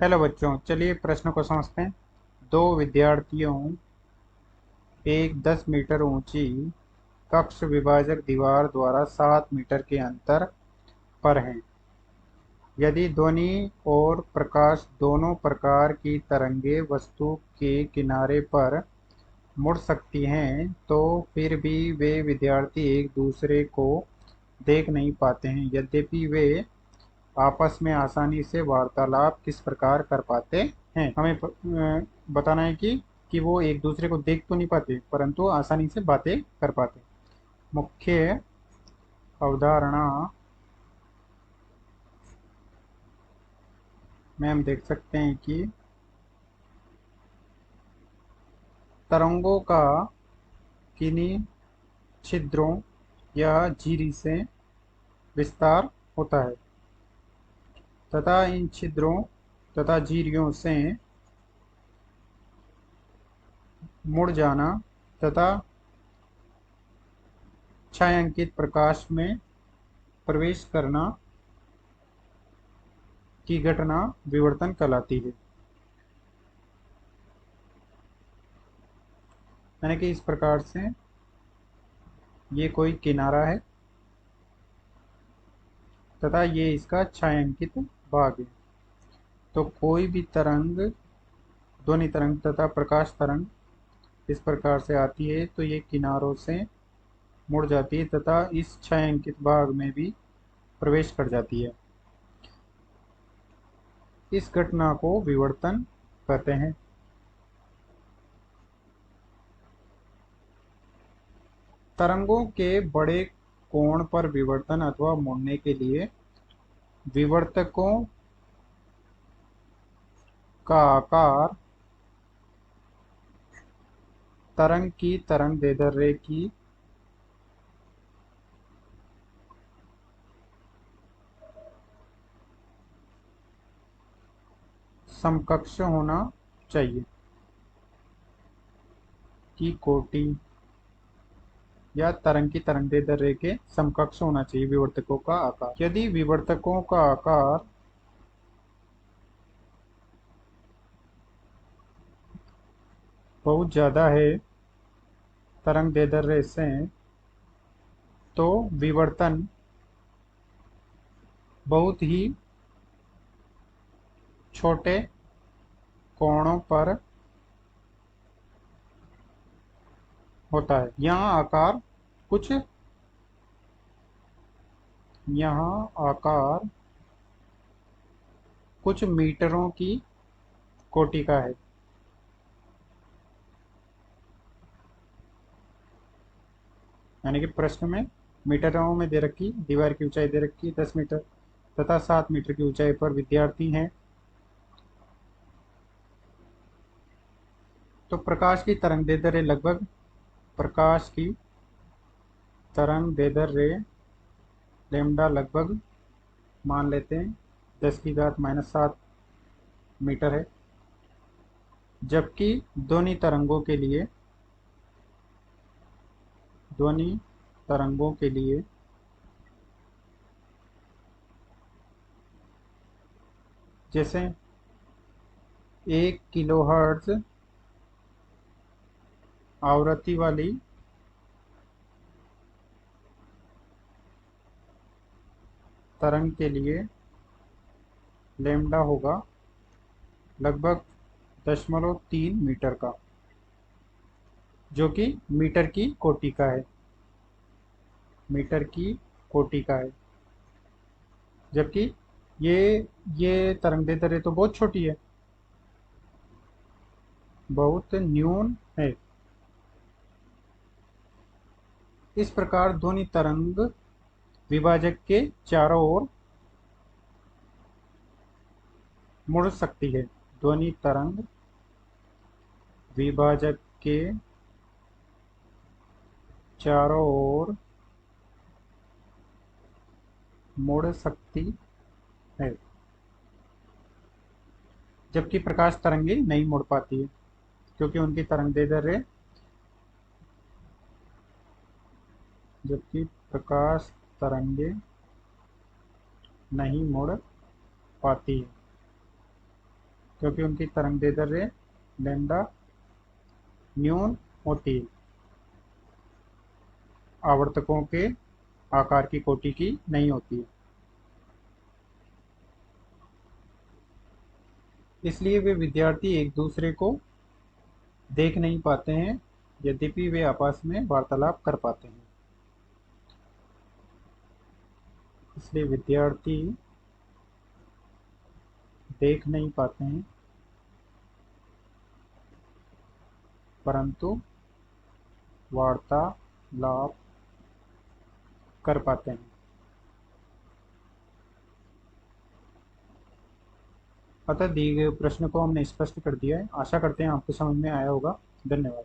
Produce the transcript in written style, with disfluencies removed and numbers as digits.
Hello बच्चों, चलिए प्रश्न को समझते हैं। दो विद्यार्थियों एक 10 मीटर ऊंची कक्ष विभाजक दीवार द्वारा 7 मीटर के अंतर पर हैं। यदि ध्वनि और प्रकाश दोनों प्रकार की तरंगें वस्तु के किनारे पर मुड़ सकती हैं, तो फिर भी वे विद्यार्थी एक दूसरे को देख नहीं पाते हैं। यद्यपि वे आपस में आसानी से वार्तालाप किस प्रकार कर पाते हैं। हमें बताना है कि वो एक दूसरे को देख तो नहीं पाते, परंतु आसानी से बातें कर पाते। मुख्य अवधारणा में हम देख सकते हैं कि तरंगों का किन्हीं छिद्रों या झिरी से विस्तार होता है तथा इन छिद्रों तथा झिरियों से मुड़ जाना तथा छायांकित प्रकाश में प्रवेश करना की घटना विवर्तन कहलाती है। यानी कि इस प्रकार से ये कोई किनारा है तथा ये इसका छायांकित भाग है। तो कोई भी तरंग, ध्वनि तरंग तथा प्रकाश तरंग इस प्रकार से आती है तो ये किनारों से मुड़ जाती है तथा इस छायांकित भाग में भी प्रवेश कर जाती है। इस घटना को विवर्तन कहते हैं। तरंगों के बड़े कोण पर विवर्तन अथवा मुड़ने के लिए विवर्तकों का आकार तरंग की तरंगदैर्ध्य की समकक्ष होना चाहिए। की कोटि या तरंग की तरंगदैर्ध्य के समकक्ष होना चाहिए विवर्तकों का आकार। यदि विवर्तकों का आकार बहुत ज्यादा है तरंगदैर्ध्य से, तो विवर्तन बहुत ही छोटे कोणों पर होता है। यहाँ आकार कुछ मीटरों की कोटि का है। यानी कि प्रश्न में मीटरों में दे रखी दीवार की ऊंचाई दे रखी 10 मीटर तथा 7 मीटर की ऊंचाई पर विद्यार्थी हैं। तो प्रकाश की तरंगदैर्ध्य लैम्डा लगभग मान लेते हैं 10⁻⁷ मीटर है। जबकि ध्वनि तरंगों के लिए जैसे 1 किलोहर्ट्ज आवृत्ति वाली तरंग के लिए लैम्डा होगा लगभग 0.3 मीटर का, जो कि मीटर की कोटि का है। मीटर की कोटि का है। जबकि ये ये तरंगदैर्ध्य तो बहुत छोटी है, बहुत न्यून है। इस प्रकार ध्वनि तरंग विभाजक के चारों ओर मुड़ सकती है। ध्वनि तरंग विभाजक के चारों ओर मुड़ सकती है, जबकि प्रकाश तरंगे नहीं मुड़ पाती है, क्योंकि उनकी तरंगदैर्ध्य जबकि प्रकाश तरंगे नहीं मुड़ पाती है। क्योंकि उनकी तरंग दैर्ध्य लैम्डा न्यून होती है, आवर्तकों के आकार की कोटि की नहीं होती है। इसलिए वे विद्यार्थी एक दूसरे को देख नहीं पाते हैं, यद्यपि वे आपस में वार्तालाप कर पाते हैं। इसलिए विद्यार्थी देख नहीं पाते हैं, परंतु वार्तालाप कर पाते हैं। अतः दिए गए प्रश्न को हमने स्पष्ट कर दिया है। आशा करते हैं आपको समझ में आया होगा। धन्यवाद।